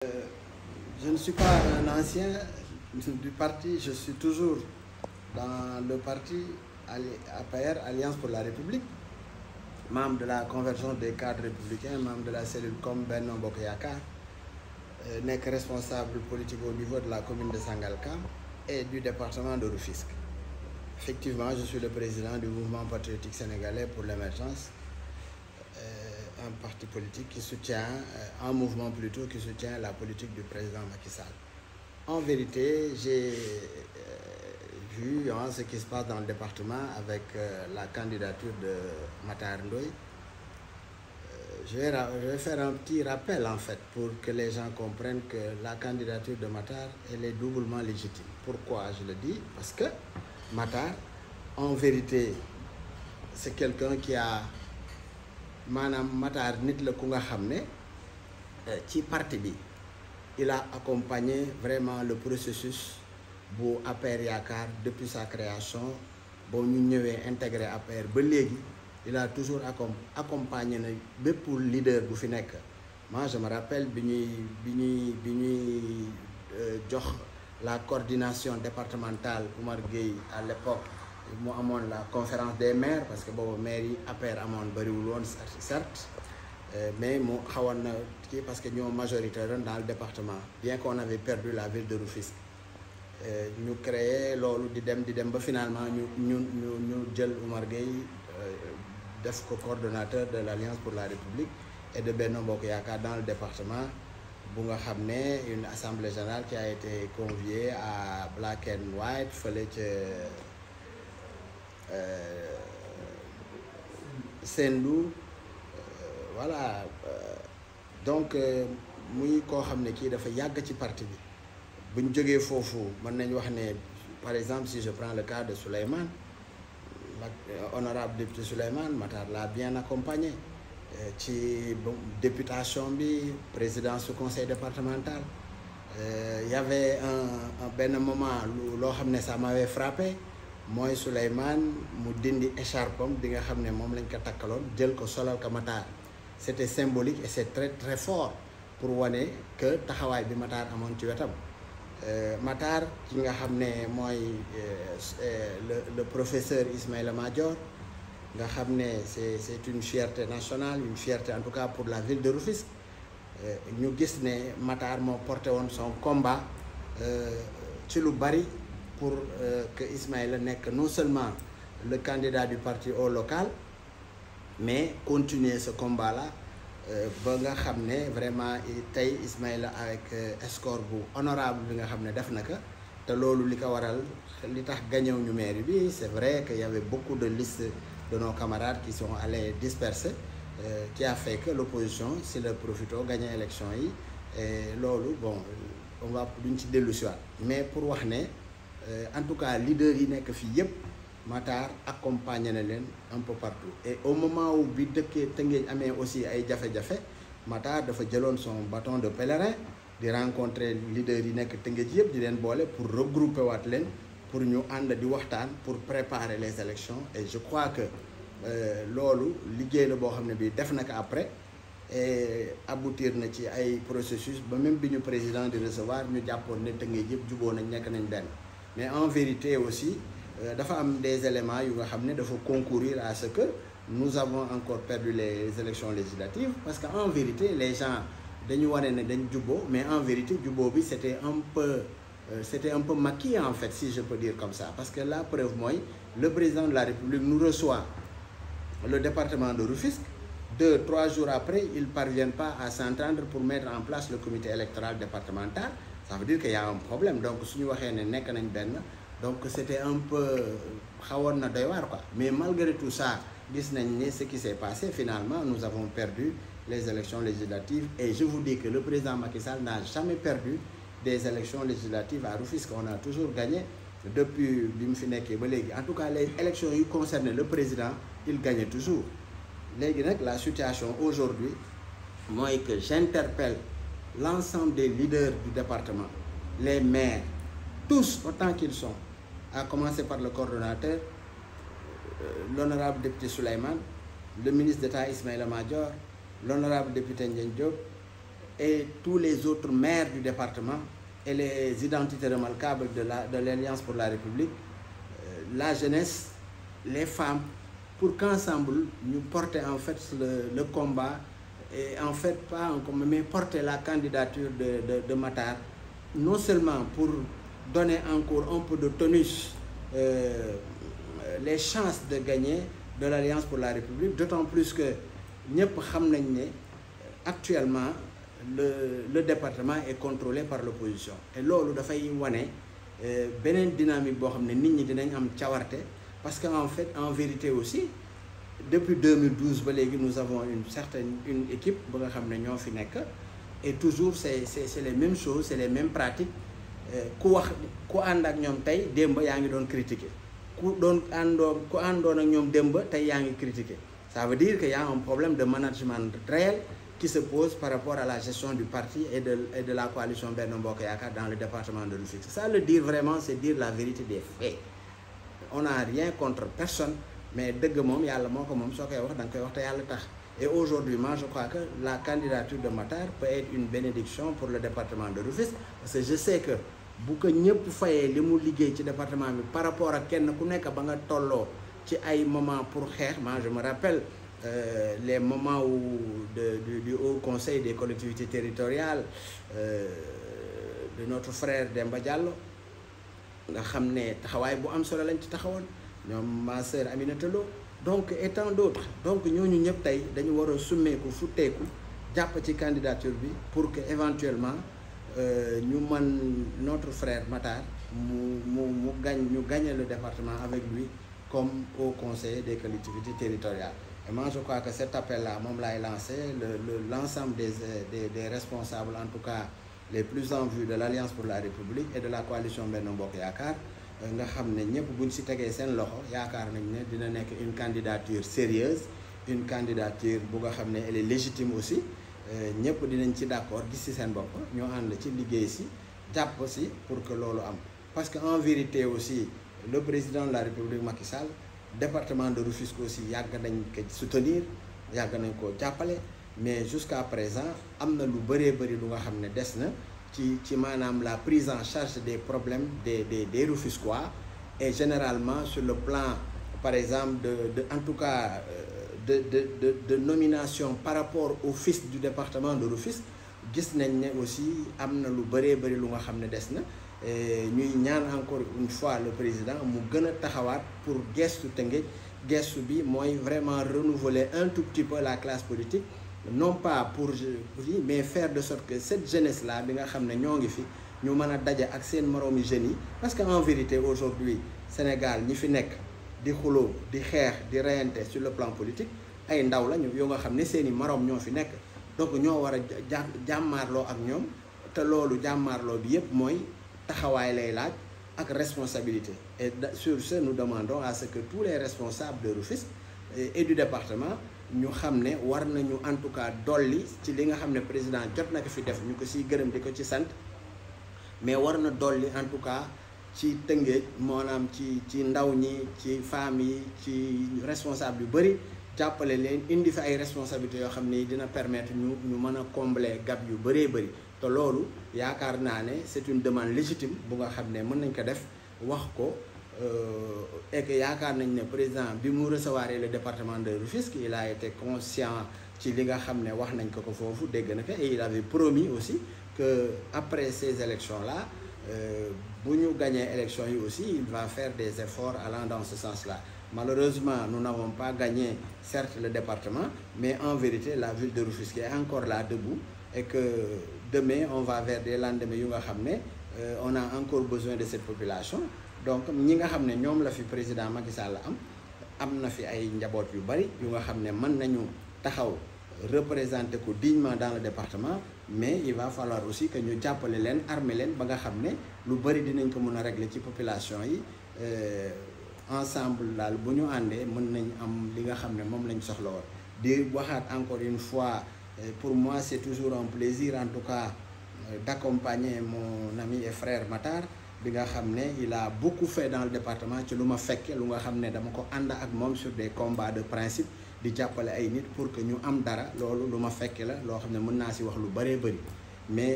Je ne suis pas un ancien du parti, je suis toujours dans le parti APR, Alliance pour la République, membre de la convergence des cadres républicains, membre de la cellule comme Benno Bokk Yakaar, nekk responsable politique au niveau de la commune de Sangalkam et du département de Rufisque. Effectivement, je suis le président du mouvement patriotique sénégalais pour l'émergence, un parti politique qui soutient, un mouvement plutôt qui soutient la politique du président Macky Sall. En vérité, j'ai vu ce qui se passe dans le département avec la candidature de Matar Ndoye. Je vais faire un petit rappel en fait pour que les gens comprennent que la candidature de Matar, elle est doublement légitime. Pourquoi je le dis? Parce que Matar, en vérité, c'est quelqu'un qui a maanaam Matar nit la ku nga xam ne ci parti bi il a accompagné vraiment le processus bu APR Yaakaar depuis sa création boo ñu ñëwee intégré APR ba léegi il a toujours accompagné na bépp leader bu fi nekk. Moi je me rappelle bi ñuy jox la coordination départementale Oumar Gueye à l'époque mu amoon la conférence des maires parce que boobu maires yi APR amoon bëriwul woon certes mais mu xawoon na kii parce que ñoo majoritaire dans le département bien qu'on avait perdu la ville de Rufisque. ñu créé loolu di dem ba finalement ñu jël Oumar Gueye def ko coordonnateur de l'Alliance pour la République et de Benno Bokk Yakaar dans le département bu nga xam ne une assemblée générale qui a été conviée à Black and White fële ca Sendou voilà donc muy koo xam ne kii dafa yàgg ci parti bi bu ñu jógee foofu mën nañu wax ne par exemple si je prends le cas de Souleymane honorable député Souleymane Matar l'a bien accompagné ci députation bi présidence du conseil départemental y avait un benn moment loo xam ne ça m'avait frappé mooy Souleymane mu dindi écharpam bi nga xam ne moom lañ ko takkaloon jël ko solal ko Matar c'était symbolique et c'est très très fort pour wane que taxawaay bi Matar amoon ci wetam. Matar ki nga xam ne mooy le professeur Ismaïla Madior nga xam ne c'est une fierté nationale, une fierté en tout cas pour la ville de Rufisque. ñu gis ne Matar moo porté woon son combat ci lu bari pour que Ismaïla nekk non seulement le candidat du parti au local mais continuer ce combat-là ba nga xam ne vraiment tey Ismaïla avec score bu honorable bi nga xam ne def na ko te loolu li ko waral li tax gañew ñu mairie bi c'est vrai que y avait beaucoup de listes de nos camarades qui sont allés disperser qui a fait que l'opposition si le profito gagné élection yi et loolu bon on va duñ ci dellu si waat mais pour wax ne en tout cas leader yi nekk fii yépp Matar accompagné na leen un peu partout et au moment où bi dëkkee Tëngéej amee aussi ay jafe-jafe Matar dafa jëloon son bâton de pèlerin di rencontrer leaders yi nekk Tëngéej yëpp di leen boole pour regrouper waat leen pour ñu ànd di waxtaan pour préparer les élections et je crois que loolu liggéey la boo xam ne bi def na ko après et aboutir na ci ay processus ba même bi ñu président di recevoir ñu jàppoon ne Tëngéej yëpp juboo nañ nekk nañ benn mais en vérité aussi dafa am des éléments yu nga xam ne dafa concourir à ce que nous avons encore perdu les élections législatives parce que en vérité les gens dañu wane ne dañ juboo mais en vérité juboo bi c'était un peu maquillé en fait si je peux dire comme ça parce que la preuve mooy le président de la République nous reçoit le département de Rufisque 2-3 jours après ils parviennent pas à s'entendre pour mettre en place le comité électoral départemental. Ça veut dire qu'il y a un problème donc suñu waxee ne nekk nañ benn donc c'était un peu xawoon na doy waar quoi mais malgré tout ça gis nañ ne ce qui s'est passé finalement nous avons perdu les élections législatives et je vous dis que le président Macky Sall n'a jamais perdu des élections législatives à Rufisque on a toujours gagné depuis bi mu fi nekkee ba léegi en tout cas les élections yi concernaient le président il gagnait toujours léegi nag la situation aujourd'hui mooy que j'interpelle l'ensemble des leaders du département les maires tous autant qu'ils sont à commencer par le coordonnateur l'honorable député Souleymane le ministre d'État Ismaïla Madior l'honorable député Ndiagne Diop et tous les autres maires du département et les identités remarquables de l'Alliance pour la République, la jeunesse, les femmes, pour qu'ensemble nous portions en fait le combat et en fait pas un combat, mais porter la candidature de Matar, non seulement pour donner encore un peu de tonus les chances de gagner de l'Alliance pour la République, d'autant plus que nous savons actuellement le département est contrôlé par l'opposition. Et là, il faut une dynamique parce qu'en fait, en vérité aussi, depuis 2012, nous avons une équipe et toujours c'est les mêmes choses, c'est les mêmes pratiques. Ku ànd ak ñoom tey démb yaa ngi doon critiquer ku àndoon ak ñoom démb tey yaa ngi critiquer. Ça veut dire qu'il y a un problème de management réel qui se pose par rapport à la gestion du parti et de la coalition Benno Bokk Yaakaar dans le département de Rufisque. Ça, le dire vraiment, c'est dire la vérité des faits. On n'a rien contre personne, mais dëgg moom yàlla moo ko moom soo koy wax da nga koy wax te yàlla tax. Et aujourd'hui, moi, je crois que la candidature de Matar peut être une bénédiction pour le département de Rufisque, parce que je sais que bu ko ñëpp fayee li mu liggéey ci département bi par rapport ak kenn ku nekk ba nga tolloo ci ay moments pour xeex. Moi je me rappelle les moments où du Haut Conseil des collectivités territoriales de notre frère Demba Diallo nga xam ne taxawaay bu am solo lañ ci taxawoon ñoom ma sœur Aminata Lo donc et tant d'autres. Donc ñooñu ñëpp tey dañu war a summeeku futteeku jàpp ci candidature bi pour que éventuellement ñu mën notre frère Matar ñu gagner le département avec lui comme au conseil des collectivités territoriales. Et moi je crois que cet appel là moom laay lancé l'ensemble des responsables, en tout cas les plus en vue de l'Alliance pour la République et de la coalition Benno Bokk Yaakaar, nga xam ne ñëpp buñ ci tegee seen loxo yaakaar nañ ne dina nekk une candidature sérieuse, une candidature bu nga xam ne elle est légitime aussi. ñëpp dinañ ci d'accord gis ci seen bopp ñoo ànd ci liggéey ci jàpp ci pour que loolu am. Parce que en vérité aussi le président de la République Macky Sall, département de Rufisque aussi yàgg nañ ko soutenir yàgg nañ ko jàppale, mais jusqu'à présent am na lu bëree bëri lu nga xam ne des na ci maanaam la prise en charge des problèmes des Rufisquois, et généralement sur le plan par exemple en tout cas de nomination par rapport au fils du département de Rufisque. Gis nañ ne aussi am na lu bëree bëri lu nga xam ne des na, ñuy ñaan encore une fois le président mu gën a taxawaat pour gestu Tëngéej. Gestu bi mooy vraiment renouveler un tout petit peu la classe politique, non pas pour mais faire de sorte que cette jeunesse là bi nga xam ne ñoo ngi fi ñu mën a daje ak seen moroomi jeunes yi. Parce que en vérité aujourd'hui Sénégal ñi fi nekk di xuloo di xeex di reyante sur le plan politique ay ndaw la ñu yoo nga xam ne seeni moroom ñoo fi nekk, donc ñoo war a jàmmaarloo ak ñoom. te loolu jàmmaarloo bi yépp mooy taxawaay lay laaj ak responsabilité. Et sur ce nous demandons à ce que tous les responsables de Rufisque et du département ñu xam ne war nañu en tout cas dolli ci li nga xam ne président jot na ko fi def ñu ko siy gërëm di ko ci sant, mais war na dolli en tout cas ci Tëngéej maanaam ci ndaw ñi, ci femmes yi, ci responsable yu bëri jàppale leen indi fi ay responsabilités yoo xam ne dina permettre ñu mën a combler gap yu bëree bëri. te loolu yaakaar naa ne c'est une demande légitime bu nga xam ne mën nañ ko def wax ko et que yaakaar nañ ne président bi mu recevoir le département de Rufisque il a été conscient ci li nga xam ne wax nañ ko foofu dégg na ko, et il avait promis aussi que après ces élections là bu ñu gagné élections yi aussi il va faire des efforts allant dans ce sens là. Malheureusement nous n'avons pas gagné certes le département, mais en vérité la ville de Rufisque est encore là debout, et que demain on va vers des lendemains yu nga xam ne on a encore besoin de cette population. Donc ñi nga xam ne ñoom la fi président Macky Sall am na fi ay njaboot yu bari yu nga xam ne mën nañu taxaw représenter ko dignement dans le département, mais il va falloir aussi que ñu jàppale leen armer leen ba nga xam ne lu bari dinañ ko mën a régler ci population yi. Ensemble daal bu ñu àndee mën nañ am li nga xam ne moom lañ soxla woon. Di waxaat encore une fois, pour moi c'est toujours un plaisir en tout cas d'accompagner mon ami et frère Matar bi nga xam ne il a beaucoup fait dans le département ci lu ma fekke lu nga xam ne dama ko ànd ak moom sur des combats de principe di jàppale ay nit pour que ñu am dara loolu lu ma fekke la loo xam ne mën naa si wax lu bëree bëri mais